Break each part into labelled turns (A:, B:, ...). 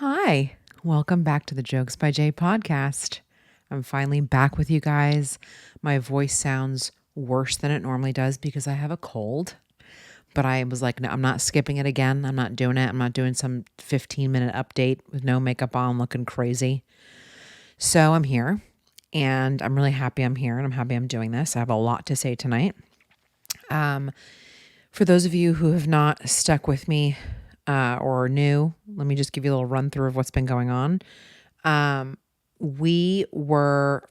A: Hi, welcome back to the Jokes by Jay podcast. I'm finally back with you guys. My voice sounds worse than it normally does because I have a cold, but I was like, no, I'm not skipping it again. I'm not doing it. I'm not doing some 15-minute update with no makeup on looking crazy. So I'm here and I'm really happy I'm here and I'm happy I'm doing this. I have a lot to say tonight. For those of you who have not stuck with me or new, let me just give you a little run through of what's been going on. We were,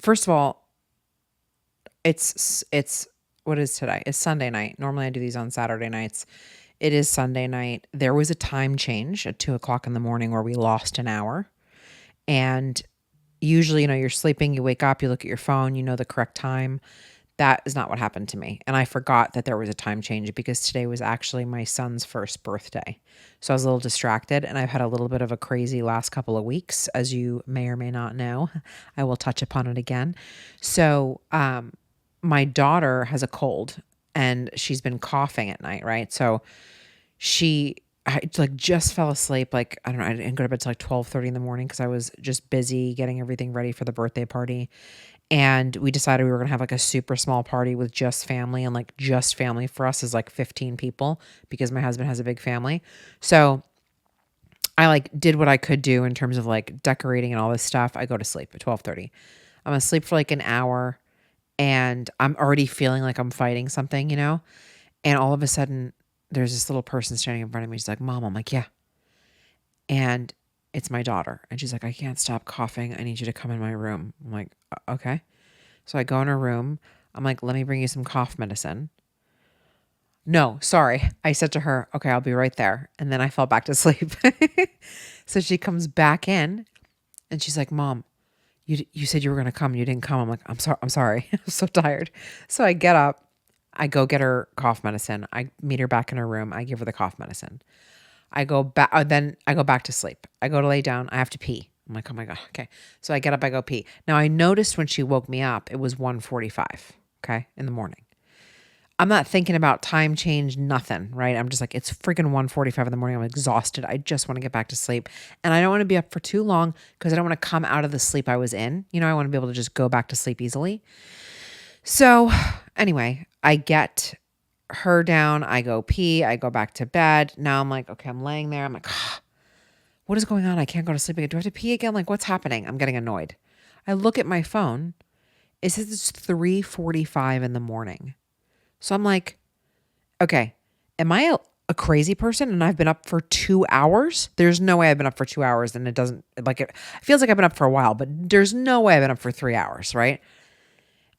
A: first of all, it's what is today? It's Sunday night. Normally I do these on Saturday nights. It is Sunday night. There was a time change at 2:00 in the morning where we lost an hour. And usually, you're sleeping, you wake up, you look at your phone, you know the correct time. That is not what happened to me. And I forgot that there was a time change because today was actually my son's first birthday. So I was a little distracted and I've had a little bit of a crazy last couple of weeks, as you may or may not know. I will touch upon it again. So my daughter has a cold and she's been coughing at night, right? So I just fell asleep. Like, I don't know, I didn't go to bed till like 12:30 in the morning because I was just busy getting everything ready for the birthday party. And we decided we were going to have like a super small party with just family, and like just family for us is like 15 people because my husband has a big family. So I like did what I could do in terms of like decorating and all this stuff. I go to sleep at 12:30. I'm going to sleep for like an hour and I'm already feeling like I'm fighting something, And all of a sudden there's this little person standing in front of me. She's like, "Mom." I'm like, "Yeah." And it's my daughter. And she's like, "I can't stop coughing. I need you to come in my room." I'm like, "Okay." So I go in her room. I'm like, "Let me bring you some cough medicine." "No, sorry." I said to her, "Okay, I'll be right there." And then I fell back to sleep. So she comes back in and she's like, "Mom, you said you were going to come. You didn't come." I'm like, I'm sorry. I'm so tired." So I get up. I go get her cough medicine. I meet her back in her room. I give her the cough medicine. I go back, then I go back to sleep. I go to lay down. I have to pee. I'm like, "Oh my God." Okay. So I get up, I go pee. Now I noticed when she woke me up, it was 1:45, okay, in the morning. I'm not thinking about time change, nothing, right? I'm just like, it's freaking 1:45 in the morning. I'm exhausted. I just want to get back to sleep. And I don't want to be up for too long because I don't want to come out of the sleep I was in. I want to be able to just go back to sleep easily. So anyway, I get her down. I go pee. I go back to bed. Now I'm like, okay, I'm laying there. I'm like, what is going on? I can't go to sleep again. Do I have to pee again? Like, what's happening? I'm getting annoyed. I look at my phone. It says it's 3:45 in the morning. So I'm like, okay, am I a crazy person and I've been up for 2 hours? There's no way I've been up for 2 hours and it doesn't, like, it feels like I've been up for a while, but there's no way I've been up for 3 hours, right?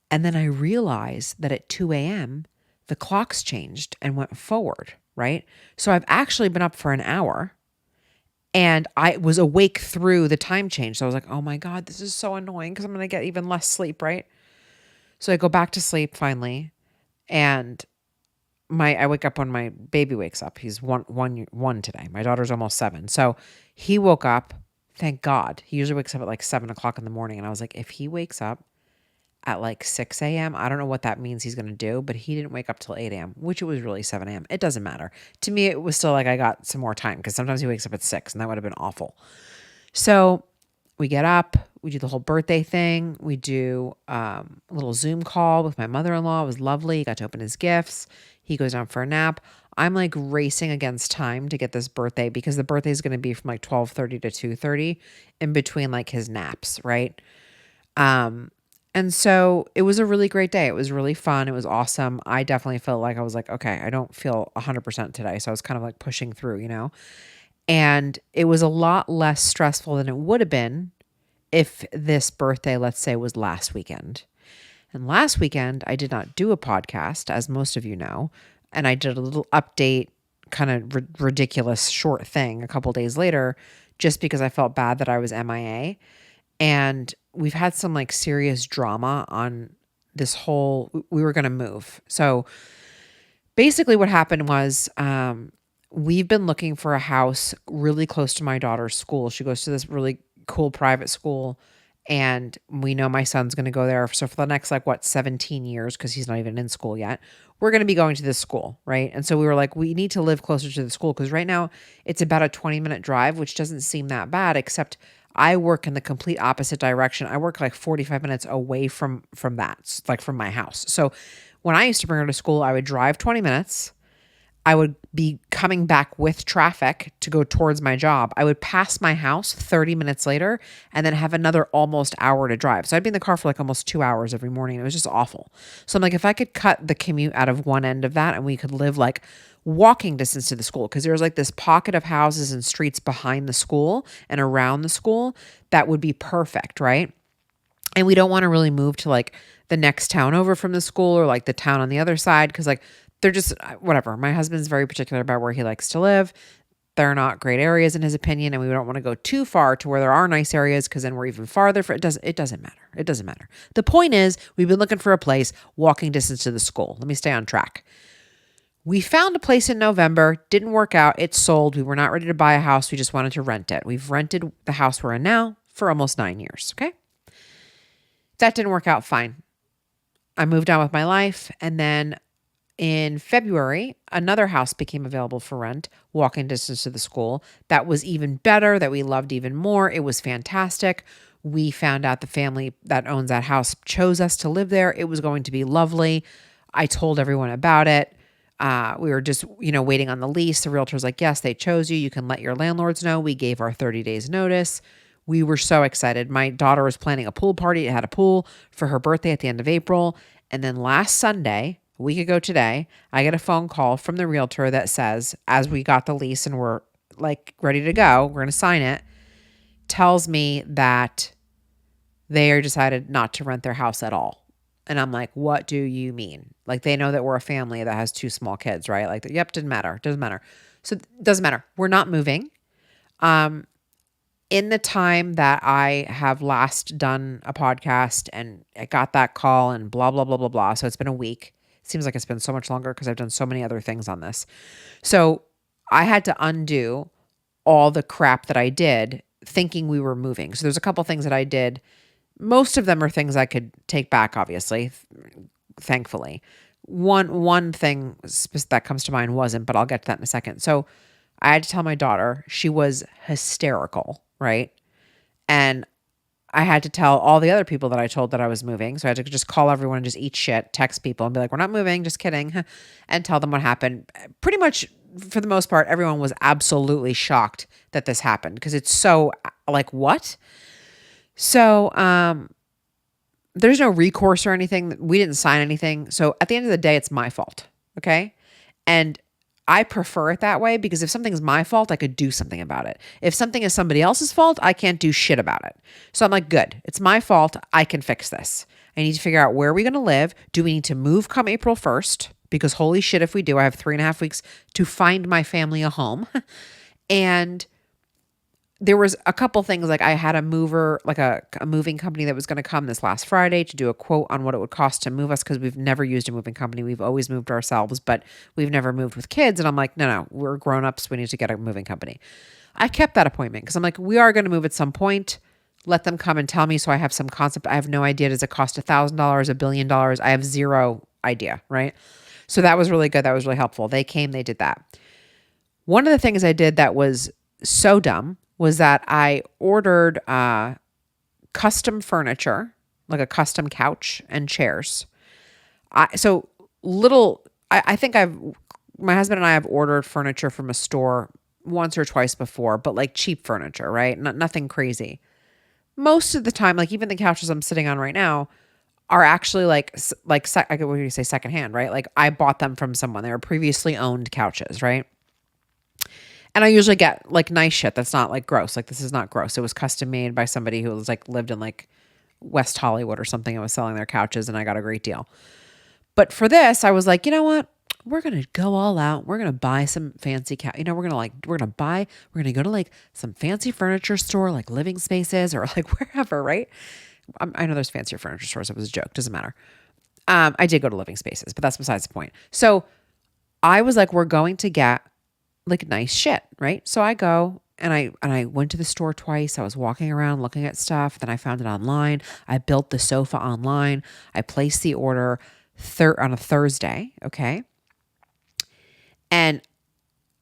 A: And then I realized that at 2 a.m., the clocks changed and went forward, right? So I've actually been up for an hour. And I was awake through the time change. So I was like, "Oh my God, this is so annoying because I'm going to get even less sleep," right? So I go back to sleep finally. And I wake up when my baby wakes up. He's one today. My daughter's almost 7. So he woke up. Thank God. He usually wakes up at like 7:00 in the morning. And I was like, if he wakes up at like 6 a.m., I don't know what that means he's going to do, but he didn't wake up till 8 a.m., which it was really 7 a.m. It doesn't matter. To me, it was still like I got some more time because sometimes he wakes up at 6 and that would have been awful. So we get up, we do the whole birthday thing. We do a little Zoom call with my mother-in-law. It was lovely. He got to open his gifts. He goes down for a nap. I'm like racing against time to get this birthday because the birthday is going to be from like 12:30 to 2:30 in between like his naps, right? And so it was a really great day. It was really fun. It was awesome. I definitely felt like I was like, okay, I don't feel 100% today. So I was kind of like pushing through. And it was a lot less stressful than it would have been if this birthday, let's say, was last weekend. And last weekend, I did not do a podcast, as most of you know. And I did a little update, kind of ridiculous short thing a couple days later, just because I felt bad that I was MIA. And we've had some like serious drama on this we were going to move. So basically what happened was we've been looking for a house really close to my daughter's school. She goes to this really cool private school And we know my son's going to go there. So for the next, 17 years, because he's not even in school yet, we're going to be going to this school, right? And so we were like, we need to live closer to the school because right now it's about a 20-minute drive, which doesn't seem that bad, except I work in the complete opposite direction. I work like 45 minutes away from that, like from my house. So when I used to bring her to school, I would drive 20 minutes. I would be coming back with traffic to go towards my job. I would pass my house 30 minutes later and then have another almost hour to drive. So I'd be in the car for like almost 2 hours every morning. It was just awful. So I'm like, if I could cut the commute out of one end of that and we could live like walking distance to the school, because there's like this pocket of houses and streets behind the school and around the school, that would be perfect, right? And we don't want to really move to like the next town over from the school or like the town on the other side because like they're just whatever. My husband's very particular about where he likes to live. They're not great areas in his opinion, and we don't want to go too far to where there are nice areas because then we're even farther. It doesn't matter. It doesn't matter. The point is, we've been looking for a place walking distance to the school. Let me stay on track. We found a place in November, didn't work out. It sold. We were not ready to buy a house. We just wanted to rent it. We've rented the house we're in now for almost 9 years. Okay. That didn't work out fine. I moved on with my life, and then in February, another house became available for rent, walking distance to the school. That was even better, that we loved even more. It was fantastic. We found out the family that owns that house chose us to live there. It was going to be lovely. I told everyone about it. We were just, waiting on the lease. The realtor's like, yes, they chose you. You can let your landlords know. We gave our 30 days notice. We were so excited. My daughter was planning a pool party. It had a pool for her birthday at the end of April. And then last Sunday, a week ago today, I get a phone call from the realtor that says, as we got the lease and we're like ready to go, we're going to sign it, tells me that they are decided not to rent their house at all. And I'm like, what do you mean? Like, they know that we're a family that has 2 small kids, right? Like, yep, doesn't matter. So it doesn't matter. We're not moving. In the time that I have last done a podcast and I got that call and blah, blah, blah, blah, blah. So it's been a week. Seems like it's been so much longer because I've done so many other things on this. So I had to undo all the crap that I did thinking we were moving. So there's a couple things that I did. Most of them are things I could take back, obviously, thankfully. One thing that comes to mind wasn't, but I'll get to that in a second. So I had to tell my daughter. She was hysterical, right? And I had to tell all the other people that I told that I was moving. So I had to just call everyone and just eat shit, text people and be like, we're not moving, just kidding, and tell them what happened. Pretty much for the most part, everyone was absolutely shocked that this happened because it's so like, what? So there's no recourse or anything. We didn't sign anything. So at the end of the day, it's my fault. Okay. And I prefer it that way because if something's my fault, I could do something about it. If something is somebody else's fault, I can't do shit about it. So I'm like, good, it's my fault. I can fix this. I need to figure out where are we going to live? Do we need to move come April 1st? Because holy shit, if we do, I have 3.5 weeks to find my family a home. And there was a couple things, like I had a mover, like a moving company that was going to come this last Friday to do a quote on what it would cost to move us because we've never used a moving company. We've always moved ourselves, but we've never moved with kids. And I'm like, no, we're grown-ups. We need to get a moving company. I kept that appointment because I'm like, we are going to move at some point. Let them come and tell me so I have some concept. I have no idea. Does it cost $1,000, $1 billion? I have zero idea, right? So that was really good. That was really helpful. They came, they did that. One of the things I did that was so dumb was that I ordered custom furniture, like a custom couch and chairs. I think my husband and I have ordered furniture from a store once or twice before, but like cheap furniture, right? Nothing crazy. Most of the time, like even the couches I'm sitting on right now are actually what do you say, secondhand, right? Like I bought them from someone. They were previously owned couches, right? And I usually get like nice shit that's not like gross. Like this is not gross. It was custom made by somebody who was like lived in like West Hollywood or something and was selling their couches, and I got a great deal. But for this, I was like, you know what? We're going to go all out. We're going to buy some fancy we're going to go to like some fancy furniture store, like Living Spaces or like wherever, right? I know there's fancier furniture stores. It was a joke. Doesn't matter. I did go to Living Spaces, but that's besides the point. So I was like, we're going to get like nice shit, right? So I go and I went to the store twice. I was walking around looking at stuff. Then I found it online. I built the sofa online. I placed the order on a Thursday. Okay. And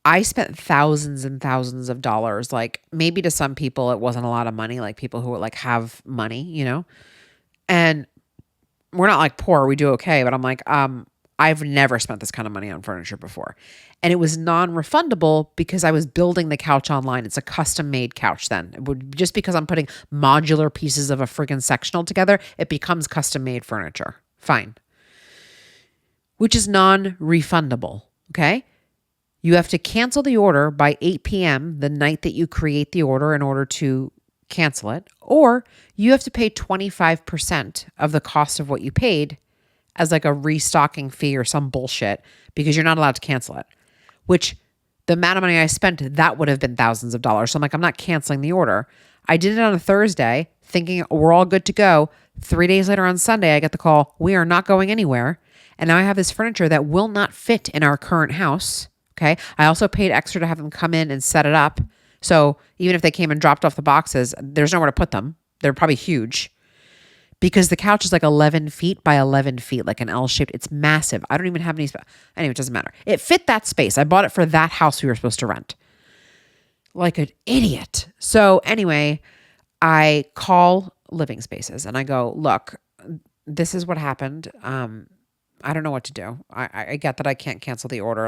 A: I spent thousands and thousands of dollars. Like maybe to some people it wasn't a lot of money, like people who like have money, and we're not like poor, we do okay. But I'm like, I've never spent this kind of money on furniture before. And it was non-refundable because I was building the couch online. It's a custom made couch then. Just because I'm putting modular pieces of a friggin' sectional together, it becomes custom made furniture. Fine. Which is non-refundable, okay? You have to cancel the order by 8 p.m. the night that you create the order in order to cancel it, or you have to pay 25% of the cost of what you paid as like a restocking fee or some bullshit because you're not allowed to cancel it, which the amount of money I spent, that would have been thousands of dollars. So I'm like, I'm not canceling the order. I did it on a Thursday thinking we're all good to go. 3 days later on Sunday, I get the call, we are not going anywhere. And now I have this furniture that will not fit in our current house. Okay. I also paid extra to have them come in and set it up. So even if they came and dropped off the boxes, there's nowhere to put them. They're probably huge because the couch is like 11 feet by 11 feet, like an L-shaped. It's massive. I don't even have any space. Anyway, it doesn't matter. It fit that space. I bought it for that house we were supposed to rent. Like an idiot. So anyway, I call Living Spaces and I go, look, this is what happened. I don't know what to do. I get that I can't cancel the order.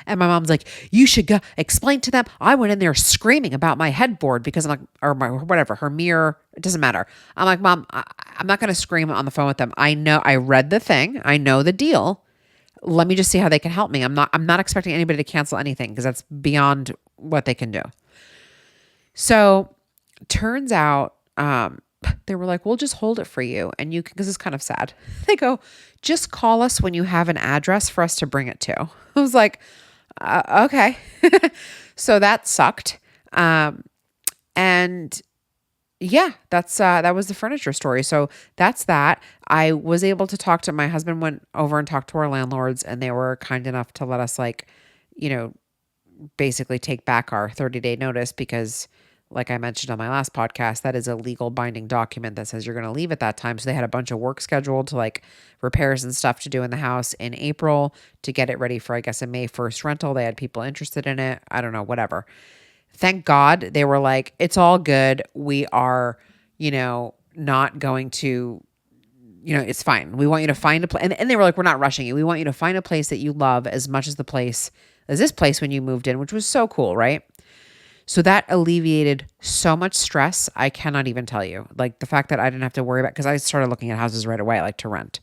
A: And my mom's like, you should go explain to them. I went in there screaming about my headboard because I'm like, or my, whatever, her mirror, it doesn't matter. I'm like, Mom, I'm not going to scream on the phone with them. I know, I read the thing. I know the deal. Let me just see how they can help me. I'm not expecting anybody to cancel anything because that's beyond what they can do. So turns out, they were like, we'll just hold it for you. And you can, because it's kind of sad. They go, just call us when you have an address for us to bring it to. I was like, okay. So that sucked. And yeah, that was the furniture story. So that's that. I was able to talk to, my husband went over and talked to our landlords and they were kind enough to let us basically take back our 30-day notice because like I mentioned on my last podcast, that is a legal binding document that says you're going to leave at that time. So they had a bunch of work scheduled to like repairs and stuff to do in the house in April to get it ready for, I guess, a May 1st rental. They had people interested in it. I don't know, whatever. Thank God they were like, it's all good. We are, not going to, it's fine. We want you to find a place. And they were like, we're not rushing you. We want you to find a place that you love as much as this place when you moved in, which was so cool, right? So that alleviated so much stress. I cannot even tell you. Like the fact that I didn't have to worry about, because I started looking at houses right away, like to rent.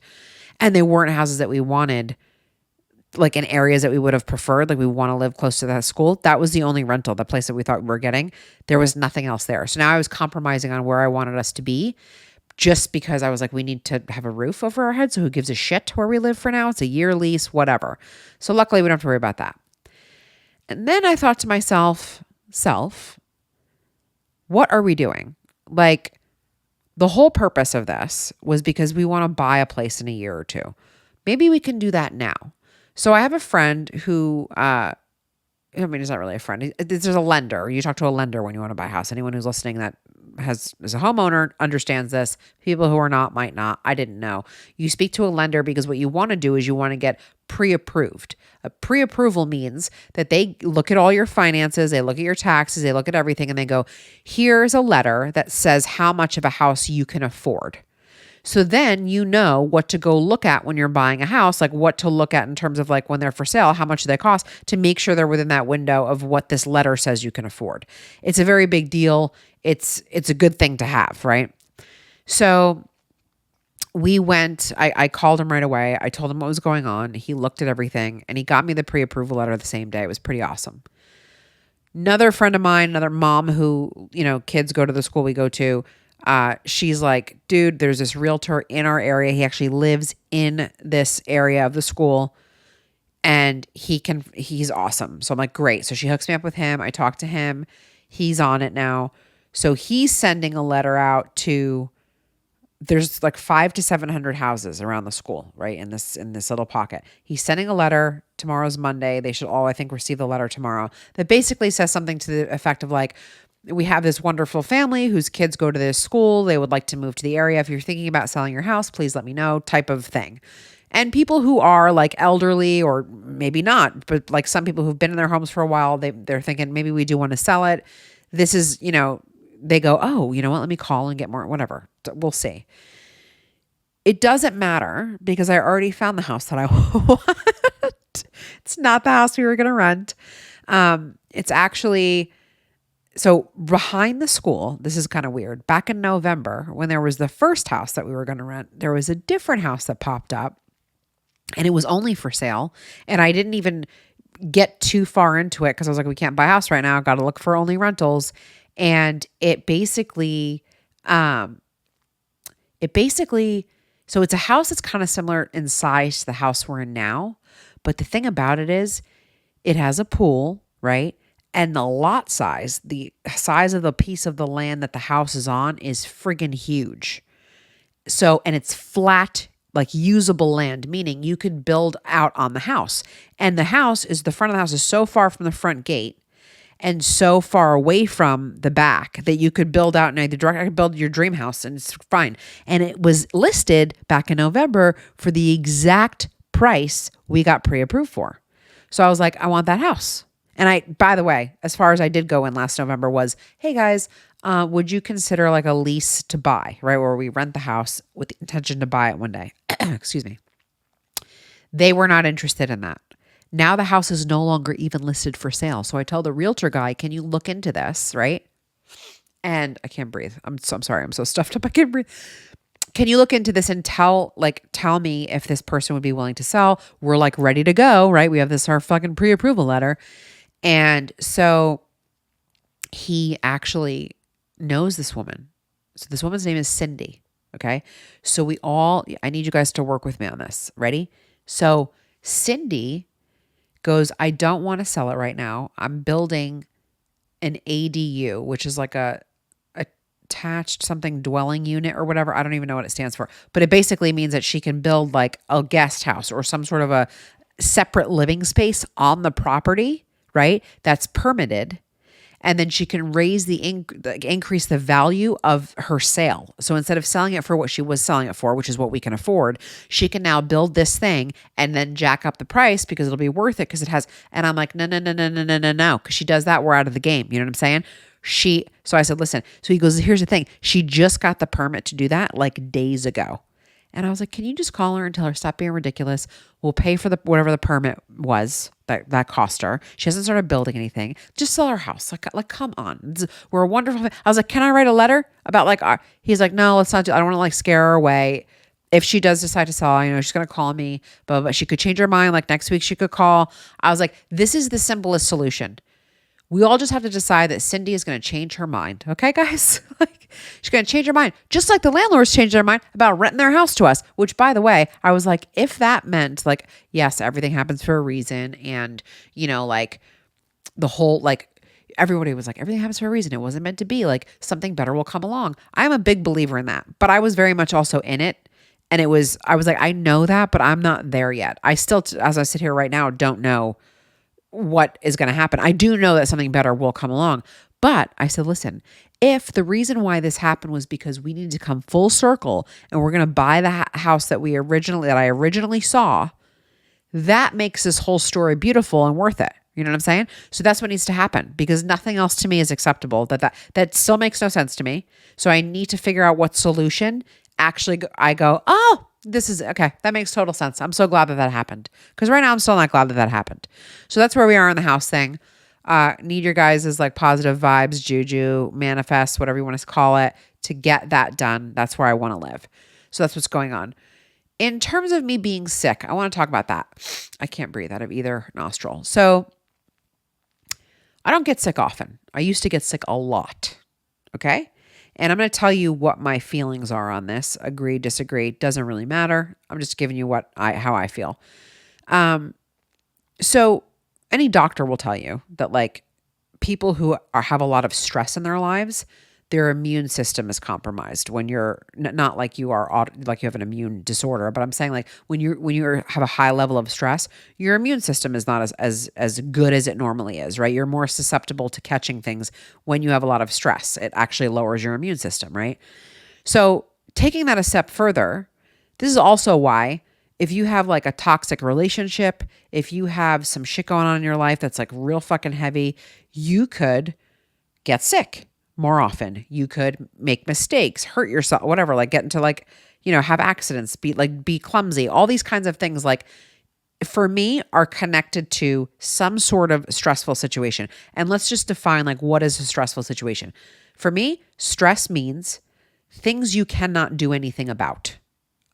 A: And they weren't houses that we wanted, like in areas that we would have preferred. Like we want to live close to that school. That was the only rental, the place that we thought we were getting. There was nothing else there. So now I was compromising on where I wanted us to be just because I was like, we need to have a roof over our head. So who gives a shit where we live for now? It's a year lease, whatever. So luckily we don't have to worry about that. And then I thought to myself, what are we doing? Like the whole purpose of this was because we want to buy a place in a year or two. Maybe we can do that now. So I have a friend who, he's not really a friend. There's a lender. You talk to a lender when you want to buy a house. Anyone who's listening that is a homeowner understands this. People who are not might not. I didn't know. You speak to a lender because what you want to do is you want to get pre-approved. A pre-approval means that they look at all your finances, they look at your taxes, they look at everything, and they go, here's a letter that says how much of a house you can afford. So then you know what to go look at when you're buying a house, like what to look at in terms of like when they're for sale, how much do they cost, to make sure they're within that window of what this letter says you can afford. It's a very big deal. It's a good thing to have, right? So we went, I called him right away. I told him what was going on. He looked at everything and he got me the pre-approval letter the same day. It was pretty awesome. Another friend of mine, another mom who, kids go to the school we go to, she's like, dude, there's this realtor in our area. He actually lives in this area of the school and he's awesome. So I'm like, great. So she hooks me up with him. I talked to him. He's on it now. So he's sending a letter out to there's like 500 to 700 houses around the school, right? In this little pocket. He's sending a letter. Tomorrow's Monday. They should all, I think, receive the letter tomorrow that basically says something to the effect of like, we have this wonderful family whose kids go to this school. They would like to move to the area. If you're thinking about selling your house, please let me know, type of thing. And people who are like elderly or maybe not, but like some people who've been in their homes for a while, they're thinking maybe we do want to sell it. This is, they go, oh, you know what? Let me call and get more, whatever. We'll see. It doesn't matter because I already found the house that I want. It's not the house we were going to rent. It's actually, so behind the school, this is kind of weird. Back in November, when there was the first house that we were going to rent, there was a different house that popped up and it was only for sale. And I didn't even get too far into it because I was like, we can't buy a house right now. I've got to look for only rentals. And it basically, so it's a house that's kind of similar in size to the house we're in now. But the thing about it is it has a pool, right? And the lot size, the size of the piece of the land that the house is on is friggin' huge. So, and it's flat, like usable land, meaning you could build out on the house. And the front of the house is so far from the front gate and so far away from the back that you could build out in either direction. I could build your dream house and it's fine. And it was listed back in November for the exact price we got pre-approved for. So I was like, I want that house. And by the way, as far as I did go in last November was, hey guys, would you consider like a lease to buy, right? Where we rent the house with the intention to buy it one day. Excuse me. They were not interested in that. Now the house is no longer even listed for sale. So I tell the realtor guy, can you look into this, right? And I can't breathe. I'm sorry. I'm so stuffed up. I can't breathe. Can you look into this and tell me if this person would be willing to sell? We're like ready to go, right? We have our fucking pre-approval letter. And so he actually knows this woman. So this woman's name is Cindy. Okay. So I need you guys to work with me on this. Ready? So Cindy goes, I don't want to sell it right now. I'm building an ADU, which is like a attached something dwelling unit or whatever. I don't even know what it stands for, but it basically means that she can build like a guest house or some sort of a separate living space on the property, right? That's permitted. And then she can raise increase the value of her sale. So instead of selling it for what she was selling it for, which is what we can afford, she can now build this thing and then jack up the price because it'll be worth it because it has. And I'm like, no. Because she does that, we're out of the game. You know what I'm saying? So I said, listen. So he goes, here's the thing. She just got the permit to do that like days ago. And I was like, can you just call her and tell her stop being ridiculous? We'll pay for whatever the permit was that cost her. She hasn't started building anything. Just sell her house. Like come on. We're a wonderful. I was like, can I write a letter about he's like, no, let's not do. I don't want to scare her away. If she does decide to sell, she's going to call me, but she could change her mind. Like next week she could call. I was like, this is the simplest solution. We all just have to decide that Cindy is going to change her mind. Okay, guys? She's going to change her mind. Just like the landlords changed their mind about renting their house to us, which by the way, I was like, if that meant yes, everything happens for a reason. And, the whole, everybody was like, everything happens for a reason. It wasn't meant to be something better will come along. I'm a big believer in that, but I was very much also in it. And I was like, I know that, but I'm not there yet. I still, as I sit here right now, don't know what is going to happen. I do know that something better will come along. But I said, listen, if the reason why this happened was because we needed to come full circle and we're going to buy the house that I originally saw, that makes this whole story beautiful and worth it. You know what I'm saying? So that's what needs to happen because nothing else to me is acceptable. That still makes no sense to me. So I need to figure out what solution I go, oh, this is okay. That makes total sense. I'm so glad that happened because right now I'm still not glad that happened. So that's where we are in the house thing. Need your guys' positive vibes, juju, manifest, whatever you want to call it, to get that done. That's where I want to live. So that's what's going on. In terms of me being sick, I want to talk about that. I can't breathe out of either nostril. So I don't get sick often. I used to get sick a lot. Okay. And I'm going to tell you what my feelings are on this. Agree, disagree, doesn't really matter. I'm just giving you how I feel. So any doctor will tell you that people who have a lot of stress in their lives, their immune system is compromised when you're not like you are like you have an immune disorder, but I'm saying like when you have a high level of stress, your immune system is not as good as it normally is, right? You're more susceptible to catching things when you have a lot of stress. It actually lowers your immune system, right? So taking that a step further, this is also why if you have like a toxic relationship, if you have some shit going on in your life that's like real fucking heavy, you could get sick more often. You could make mistakes, hurt yourself, whatever, like get into like, have accidents, be clumsy. All these kinds of things like for me are connected to some sort of stressful situation. And let's just define like what is a stressful situation. For me, stress means things you cannot do anything about.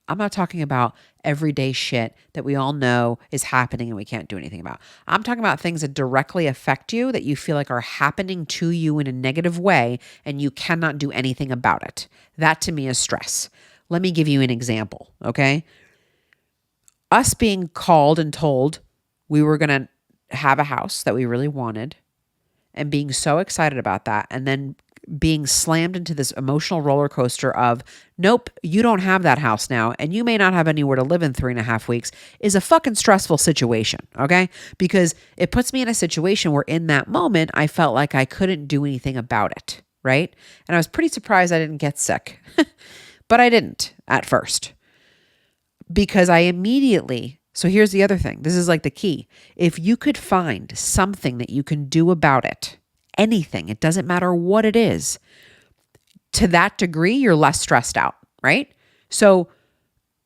A: I'm not talking about everyday shit that we all know is happening and we can't do anything about. I'm talking about things that directly affect you that you feel like are happening to you in a negative way and you cannot do anything about it. That to me is stress. Let me give you an example, okay? Us being called and told we were going to have a house that we really wanted and being so excited about that and then being slammed into this emotional roller coaster of, nope, you don't have that house now, and you may not have anywhere to live in 3.5 weeks is a fucking stressful situation, okay? Because it puts me in a situation where in that moment, I felt like I couldn't do anything about it, right? And I was pretty surprised I didn't get sick, but I didn't at first because I immediately, so here's the other thing. This is like the key. If you could find something that you can do about it, anything, it doesn't matter what it is, to that degree, you're less stressed out, right? So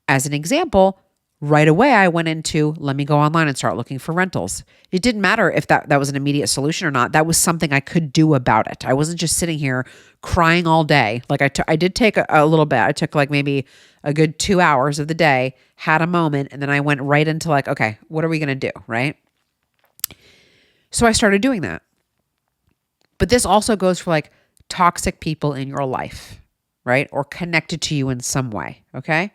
A: as an example, right away, I went into, let me go online and start looking for rentals. It didn't matter if that was an immediate solution or not. That was something I could do about it. I wasn't just sitting here crying all day. Like I did take a little bit. I took like maybe a good 2 hours of the day, had a moment, and then I went right into like, okay, what are we going to do, right? So I started doing that. But this also goes for like toxic people in your life, right? Or connected to you in some way, okay?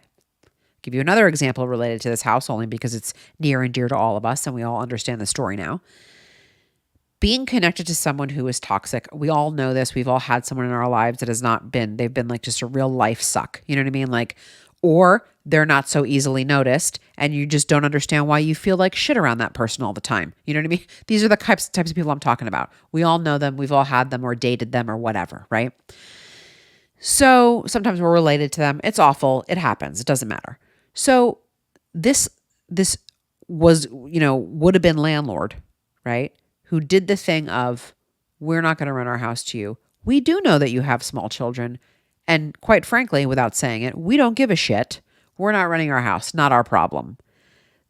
A: Give you another example related to this house only because it's near and dear to all of us and we all understand the story now. Being connected to someone who is toxic, we all know this. We've all had someone in our lives that has not been, they've been like just a real life suck. You know what I mean? Like, or they're not so easily noticed and you just don't understand why you feel like shit around that person all the time. You know what I mean? These are the types of people I'm talking about. We all know them. We've all had them or dated them or whatever, right? So sometimes we're related to them. It's awful. It happens. It doesn't matter. So this was, would have been landlord, right? Who did the thing of, we're not going to rent our house to you. We do know that you have small children. And quite frankly, without saying it, we don't give a shit. We're not renting our house. Not our problem.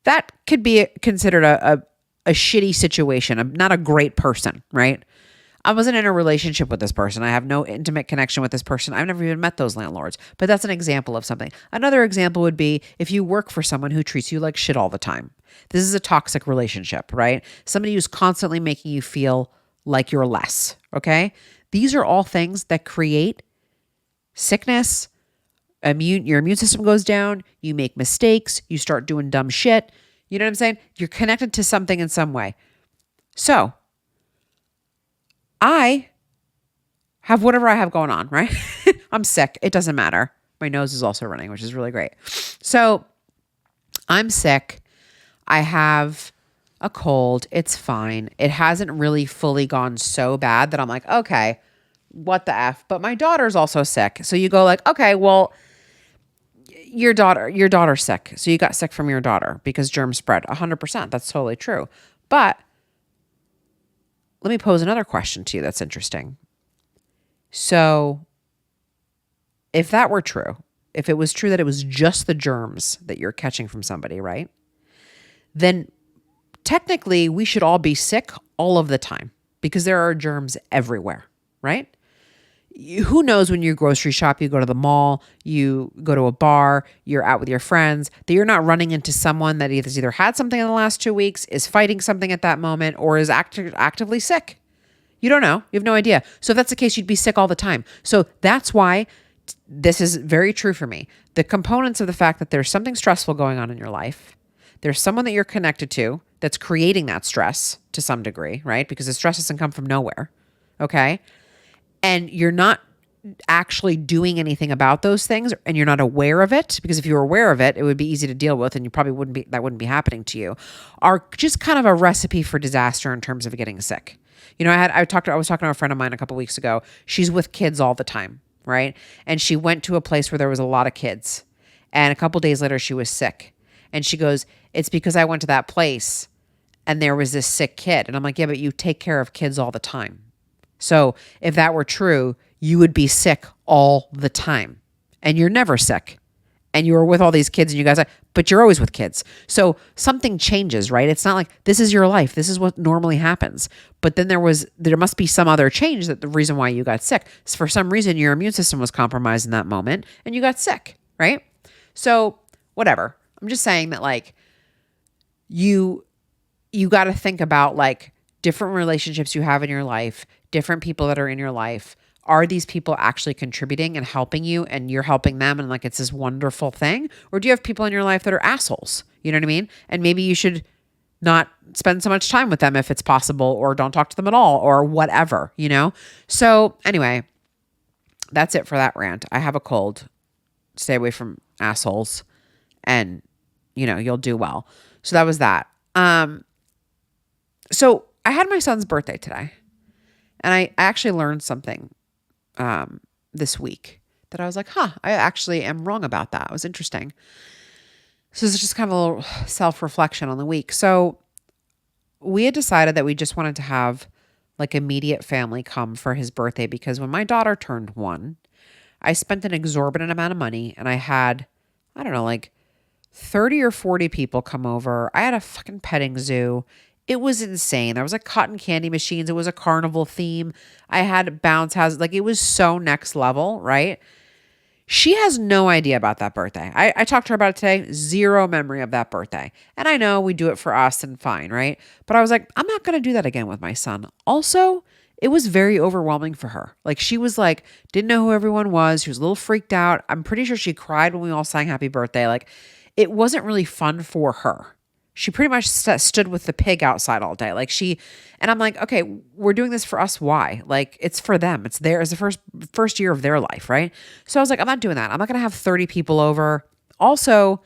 A: That could be considered a shitty situation. Not a great person, right? I wasn't in a relationship with this person. I have no intimate connection with this person. I've never even met those landlords. But that's an example of something. Another example would be if you work for someone who treats you like shit all the time. This is a toxic relationship, right? Somebody who's constantly making you feel like you're less, okay? These are all things that create sickness, your immune system goes down, you make mistakes, you start doing dumb shit. You know what I'm saying? You're connected to something in some way. So I have whatever I have going on, right? I'm sick. It doesn't matter. My nose is also running, which is really great. So I'm sick. I have a cold. It's fine. It hasn't really fully gone so bad that I'm like, okay, what the F? But my daughter's also sick. So you go like, okay, well, your daughter's sick. So you got sick from your daughter because germs spread. 100%. That's totally true. But let me pose another question to you that's interesting. So if that were true, if it was true that it was just the germs that you're catching from somebody, right? Then technically we should all be sick all of the time because there are germs everywhere, right? Who knows when you grocery shop, you go to the mall, you go to a bar, you're out with your friends, that you're not running into someone that either had something in the last 2 weeks, is fighting something at that moment, or is actively sick. You don't know. You have no idea. So if that's the case, you'd be sick all the time. So that's why this is very true for me. The components of the fact that there's something stressful going on in your life, there's someone that you're connected to that's creating that stress to some degree, right? Because the stress doesn't come from nowhere, okay? And you're not actually doing anything about those things and you're not aware of it, because if you were aware of it, it would be easy to deal with and you probably wouldn't be happening to you, are just kind of a recipe for disaster in terms of getting sick. I was talking to a friend of mine a couple weeks ago. She's with kids all the time, right? And she went to a place where there was a lot of kids. And a couple days later she was sick. And she goes, "It's because I went to that place and there was this sick kid." And I'm like, "Yeah, but you take care of kids all the time. So if that were true, you would be sick all the time and you're never sick. And you were with all these kids and you guys, but you're always with kids. So something changes, right? It's not like this is your life. This is what normally happens. But then there must be some other change, that the reason why you got sick. So for some reason, your immune system was compromised in that moment and you got sick, right? So whatever. I'm just saying that like you got to think about like different relationships you have in your life, different people that are in your life. Are these people actually contributing and helping you and you're helping them and like it's this wonderful thing? Or do you have people in your life that are assholes? You know what I mean? And maybe you should not spend so much time with them if it's possible, or don't talk to them at all, or whatever, So anyway, that's it for that rant. I have a cold. Stay away from assholes and, you'll do well. So that was that. So I had my son's birthday today and I actually learned something this week that I was like, I actually am wrong about that. It was interesting. So this is just kind of a little self-reflection on the week. So we had decided that we just wanted to have like immediate family come for his birthday, because when my daughter turned 1, I spent an exorbitant amount of money and I had, I don't know, like 30 or 40 people come over. I had a fucking petting zoo. It was insane. There was like cotton candy machines. It was a carnival theme. I had bounce houses. Like it was so next level, right? She has no idea about that birthday. I talked to her about it today. Zero memory of that birthday. And I know we do it for us and fine, right? But I was like, I'm not going to do that again with my son. Also, it was very overwhelming for her. Like she was like, didn't know who everyone was. She was a little freaked out. I'm pretty sure she cried when we all sang happy birthday. Like it wasn't really fun for her. She pretty much stood with the pig outside all day. And I'm like, okay, we're doing this for us. Why? Like it's for them. It's the first year of their life, right? So I was like, I'm not doing that. I'm not going to have 30 people over. Also,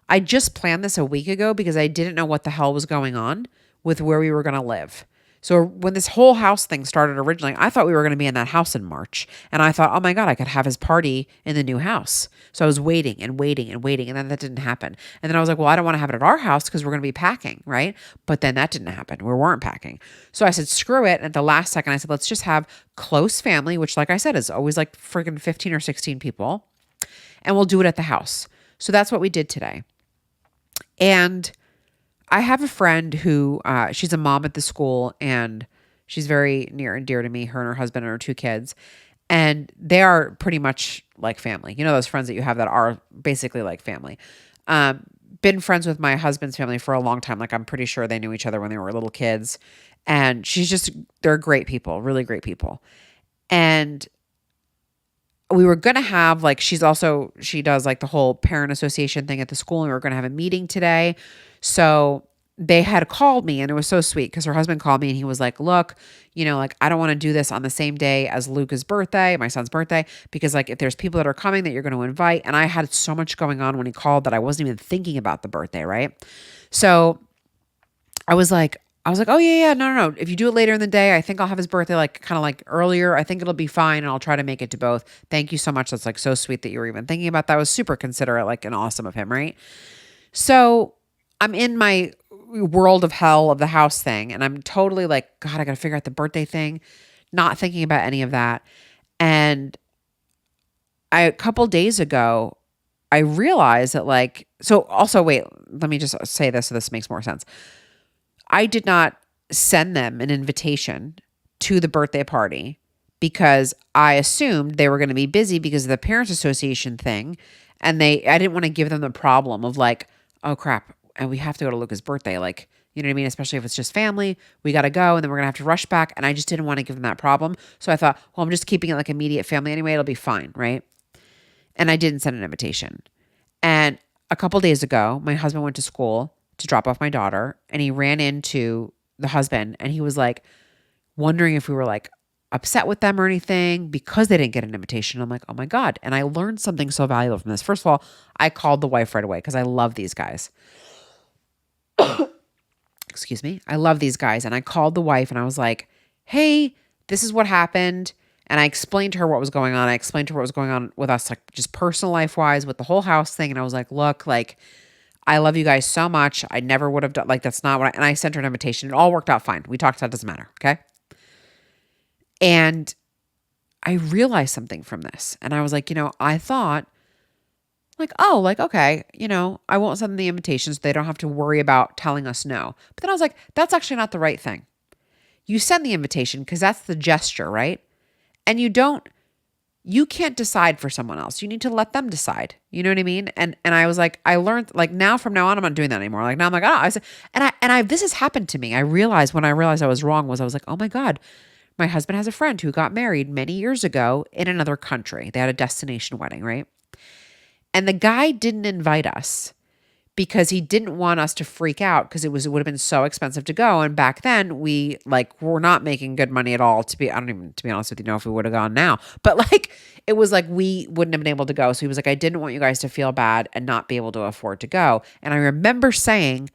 A: I just planned this a week ago because I didn't know what the hell was going on with where we were going to live. So when this whole house thing started originally, I thought we were going to be in that house in March. And I thought, oh my God, I could have his party in the new house. So I was waiting and waiting and waiting. And then that didn't happen. And then I was like, well, I don't want to have it at our house because we're going to be packing, right? But then that didn't happen. We weren't packing. So I said, screw it. And at the last second, I said, let's just have close family, which like I said, is always like friggin' 15 or 16 people. And we'll do it at the house. So that's what we did today. And I have a friend who, she's a mom at the school and she's very near and dear to me, her and her husband and her 2 kids. And they are pretty much like family. You know, those friends that you have that are basically like family. Been friends with my husband's family for a long time. Like I'm pretty sure they knew each other when they were little kids. And they're great people, really great people. And we were going to have like, she does like the whole parent association thing at the school. And we were going to have a meeting today. So they had called me and it was so sweet because her husband called me and he was like, look, like I don't want to do this on the same day as Luca's birthday, my son's birthday, because like if there's people that are coming that you're going to invite. And I had so much going on when he called that I wasn't even thinking about the birthday. Right. So I was like, oh yeah, no. If you do it later in the day, I think I'll have his birthday like kind of like earlier. I think it'll be fine. And I'll try to make it to both. Thank you so much. That's like so sweet that you were even thinking about that. It was super considerate, like and awesome of him. Right. So I'm in my world of hell of the house thing. And I'm totally like, God, I got to figure out the birthday thing, not thinking about any of that. And a couple days ago, I realized that like, so also wait, let me just say this so this makes more sense. I did not send them an invitation to the birthday party because I assumed they were going to be busy because of the parents association thing. And I didn't want to give them the problem of like, oh crap, and we have to go to Luca's birthday. Like, you know what I mean? Especially if it's just family, we got to go and then we're going to have to rush back. And I just didn't want to give them that problem. So I thought, well, I'm just keeping it like immediate family anyway. It'll be fine. Right. And I didn't send an invitation. And a couple days ago, my husband went to school to drop off my daughter and he ran into the husband and he was like wondering if we were like upset with them or anything because they didn't get an invitation. I'm like, oh my God. And I learned something so valuable from this. First of all, I called the wife right away because I love these guys. Excuse me. I love these guys. And I called the wife and I was like, hey, this is what happened. And I explained to her what was going on. I explained to her what was going on with us, like just personal life wise with the whole house thing. And I was like, look, like, I love you guys so much. I never would have done, like, that's not what and I sent her an invitation. It all worked out fine. We talked about it, doesn't matter. Okay. And I realized something from this. And I was like, I thought like, oh, like, okay, I won't send them the invitations. They don't have to worry about telling us no. But then I was like, that's actually not the right thing. You send the invitation because that's the gesture, right? And you can't decide for someone else. You need to let them decide. You know what I mean? And I was like, I learned like from now on, I'm not doing that anymore. Like now I'm like, oh, I said, this has happened to me. I realized when I realized I was wrong I was like, oh my God, my husband has a friend who got married many years ago in another country. They had a destination wedding, right? And the guy didn't invite us because he didn't want us to freak out because it would have been so expensive to go. And back then we were not making good money at all to be honest with you, know if we would have gone now. But like, it was like, we wouldn't have been able to go. So he was like, I didn't want you guys to feel bad and not be able to afford to go. And I remember saying,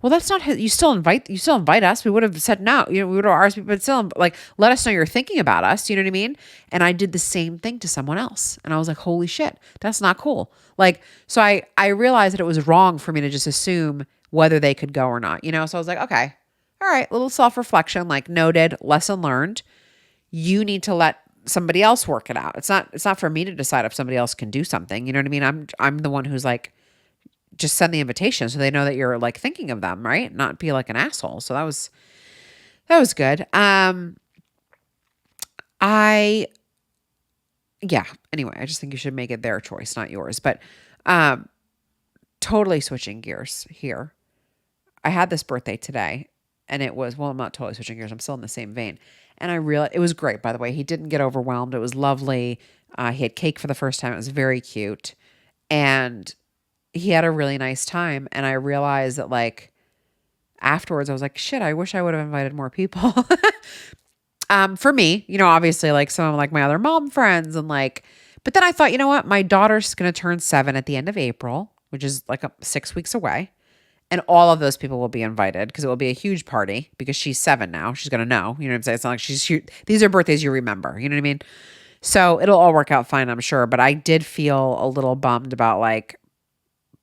A: well, that's not you still invite us. We would have said no, we would have asked people, but still like, let us know you're thinking about us. You know what I mean? And I did the same thing to someone else. And I was like, holy shit, that's not cool. Like, so I realized that it was wrong for me to just assume whether they could go or not, So I was like, okay, all right, little self-reflection, like noted, lesson learned. You need to let somebody else work it out. It's not for me to decide if somebody else can do something. You know what I mean? I'm the one who's like, just send the invitation so they know that you're like thinking of them, right? Not be like an asshole. So that was good. Anyway, I just think you should make it their choice, not yours. But totally switching gears here. I had this birthday today and it was, well, I'm not totally switching gears. I'm still in the same vein. And I realized it was great, by the way. He didn't get overwhelmed. It was lovely. He had cake for the first time. It was very cute. And he had a really nice time. And I realized that like afterwards I was like, shit, I wish I would have invited more people. For me, obviously like some of like my other mom friends and like, but then I thought, you know what? My daughter's going to turn 7 at the end of April, which is like 6 weeks away. And all of those people will be invited because it will be a huge party because she's 7 now. She's going to know, you know what I'm saying? It's not like these are birthdays you remember, you know what I mean? So it'll all work out fine, I'm sure. But I did feel a little bummed about like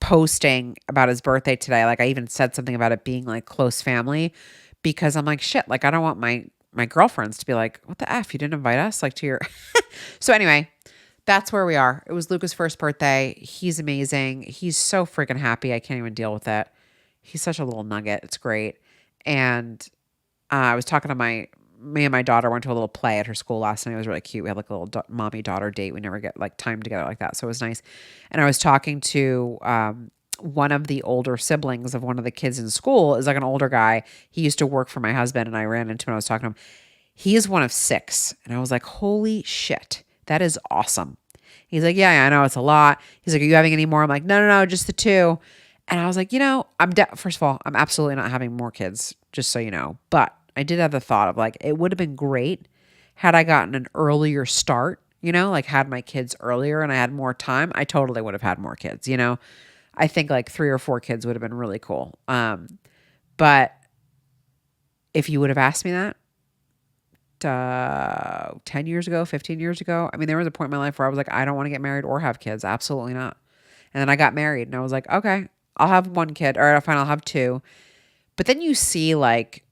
A: posting about his birthday today. Like I even said something about it being like close family because I'm like, shit, like I don't want my girlfriends to be like, what the F, you didn't invite us like to your, so anyway, that's where we are. It was Luca's first birthday. He's amazing. He's so freaking happy. I can't even deal with it. He's such a little nugget. It's great. And I was talking to me and my daughter went to a little play at her school last night. It was really cute. We had like a little mommy-daughter date. We never get like time together like that. So it was nice. And I was talking to one of the older siblings of one of the kids in school is like an older guy. He used to work for my husband and I ran into him and I was talking to him. He is one of 6. And I was like, holy shit, that is awesome. He's like, yeah, I know it's a lot. He's like, are you having any more? I'm like, no, just the 2. And I was like, first of all, I'm absolutely not having more kids, just so you know. But I did have the thought of like, it would have been great had I gotten an earlier start, like had my kids earlier and I had more time. I totally would have had more kids, I think like 3 or 4 kids would have been really cool. But if you would have asked me that 10 years ago, 15 years ago, I mean, there was a point in my life where I was like, I don't want to get married or have kids. Absolutely not. And then I got married and I was like, okay, I'll have 1 kid or fine, I'll have 2. But then you see like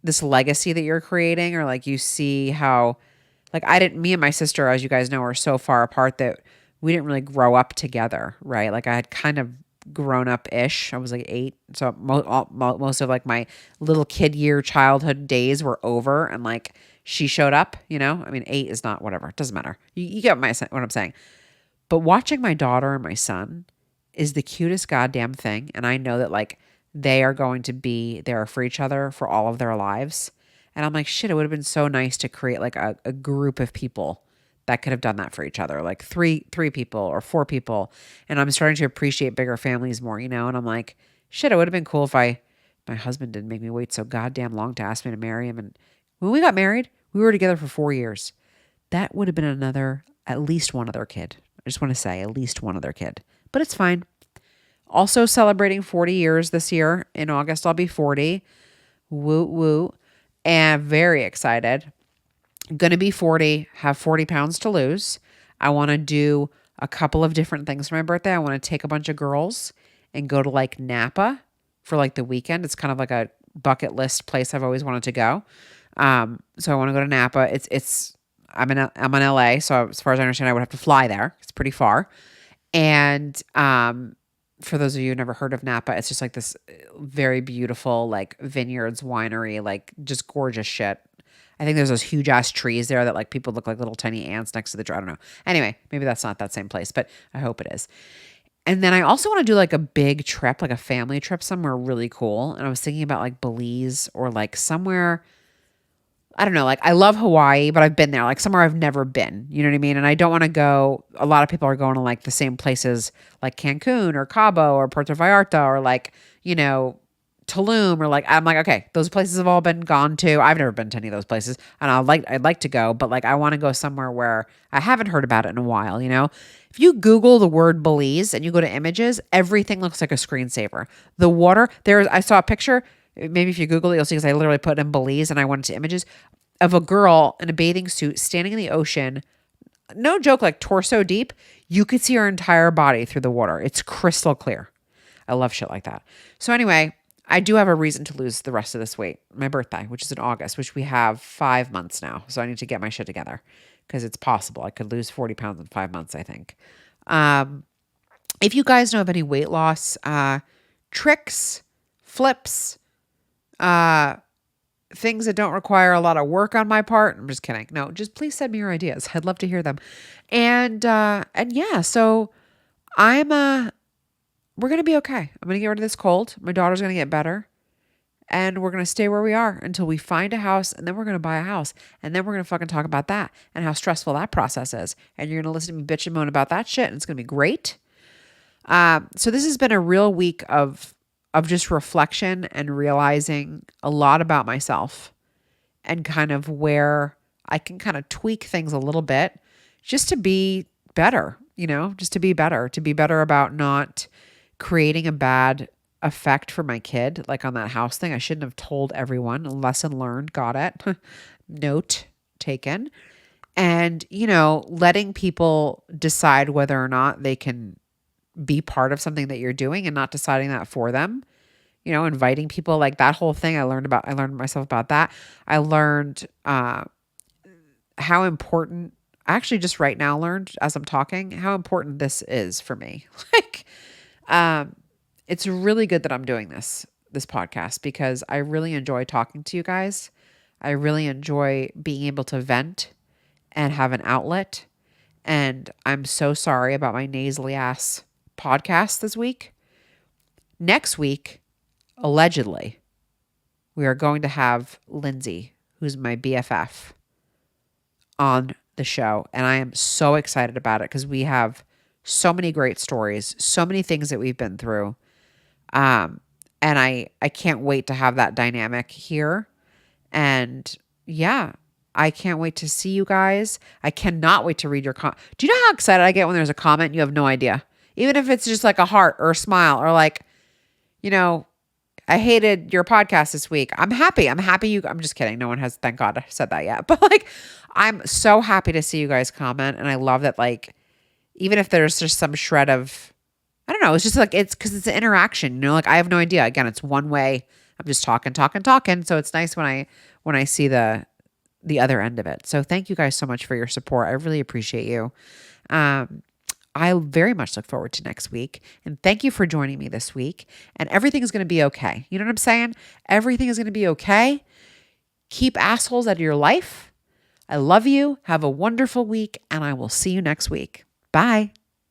A: this legacy that you're creating or like you see how like me and my sister, as you guys know, are so far apart that we didn't really grow up together, right? Like I had kind of grown up-ish. I was like 8. So most of like my little kid year childhood days were over and like she showed up, I mean, 8 is not whatever. It doesn't matter. You get what I'm saying. But watching my daughter and my son is the cutest goddamn thing. And I know that like they are going to be there for each other for all of their lives. And I'm like, shit, it would have been so nice to create like a group of people that could have done that for each other, like three people or 4 people. And I'm starting to appreciate bigger families more, and I'm like, shit, it would have been cool if my husband didn't make me wait so goddamn long to ask me to marry him. And when we got married, We were together for 4 years. That would have been at least one other kid. I just want to say at least one other kid, but it's fine. Also celebrating 40 years this year. In August, I'll be 40. Woo woo. And very excited. Going to be 40, have 40 pounds to lose. I want to do a couple of different things for my birthday. I want to take a bunch of girls and go to like Napa for like the weekend. It's kind of like a bucket list place I've always wanted to go. So I want to go to Napa. I'm in LA. So as far as I understand, I would have to fly there. It's pretty far. And, for those of you who never heard of Napa, it's just like this very beautiful, like vineyards, winery, like just gorgeous shit. I think there's those huge ass trees there that like people look like little tiny ants next to the tree. I don't know. Anyway, maybe that's not that same place, but I hope it is. And then I also want to do like a big trip, like a family trip somewhere really cool. And I was thinking about like Belize or like somewhere, I don't know, like I love Hawaii, but I've been there, like somewhere I've never been, you know what I mean? And I don't want to go, a lot of people are going to like the same places like Cancun or Cabo or Puerto Vallarta or like, you know, Tulum or like, I'm like, okay, those places have all been gone to. I've never been to any of those places and I'd like to go, but like I want to go somewhere where I haven't heard about it in a while, you know? If you Google the word Belize and you go to images, everything looks like a screensaver. The water, I saw a picture. Maybe if you Google it, you'll see because I literally put in Belize and I went to images of a girl in a bathing suit standing in the ocean. No joke, like torso deep. You could see her entire body through the water. It's crystal clear. I love shit like that. So anyway, I do have a reason to lose the rest of this weight. My birthday, which is in August, which we have 5 months now. So I need to get my shit together because it's possible. I could lose 40 pounds in 5 months, I think. If you guys know of any weight loss tricks, flips, things that don't require a lot of work on my part, I'm just kidding. No, just please send me your ideas. I'd love to hear them. And yeah, so we're going to be okay. I'm going to get rid of this cold. My daughter's going to get better. And we're going to stay where we are until we find a house. And then we're going to buy a house. And then we're going to fucking talk about that and how stressful that process is. And you're going to listen to me bitch and moan about that shit. And it's going to be great. So this has been a real week of just reflection and realizing a lot about myself and kind of where I can kind of tweak things a little bit just to be better, you know, just to be better about not creating a bad effect for my kid. Like on that house thing, I shouldn't have told everyone. Lesson learned. Got it. Note taken. And, you know, letting people decide whether or not they can be part of something that you're doing and not deciding that for them. You know, inviting people, like that whole thing I learned myself about that. I learned how important, I actually just right now learned as I'm talking, how important this is for me. Like, it's really good that I'm doing this podcast because I really enjoy talking to you guys. I really enjoy being able to vent and have an outlet. And I'm so sorry about my nasally ass podcast this week. Next week, allegedly, we are going to have Lindsay, who's my BFF, on the show. And I am so excited about it because we have so many great stories, so many things that we've been through. And I can't wait to have that dynamic here. And yeah, I can't wait to see you guys. I cannot wait to read your comment. Do you know how excited I get when there's a comment and you have no idea? Even if it's just like a heart or a smile or like, you know, I hated your podcast this week. I'm happy. I'm just kidding. No one has, thank God, said that yet. But like, I'm so happy to see you guys comment. And I love that, like, even if there's just some shred of, I don't know, it's just like, it's because it's an interaction, you know, like I have no idea. Again, it's one way. I'm just talking. So it's nice when I see the other end of it. So thank you guys so much for your support. I really appreciate you. I very much look forward to next week. And thank you for joining me this week. And everything is going to be okay. You know what I'm saying? Everything is going to be okay. Keep assholes out of your life. I love you. Have a wonderful week. And I will see you next week. Bye.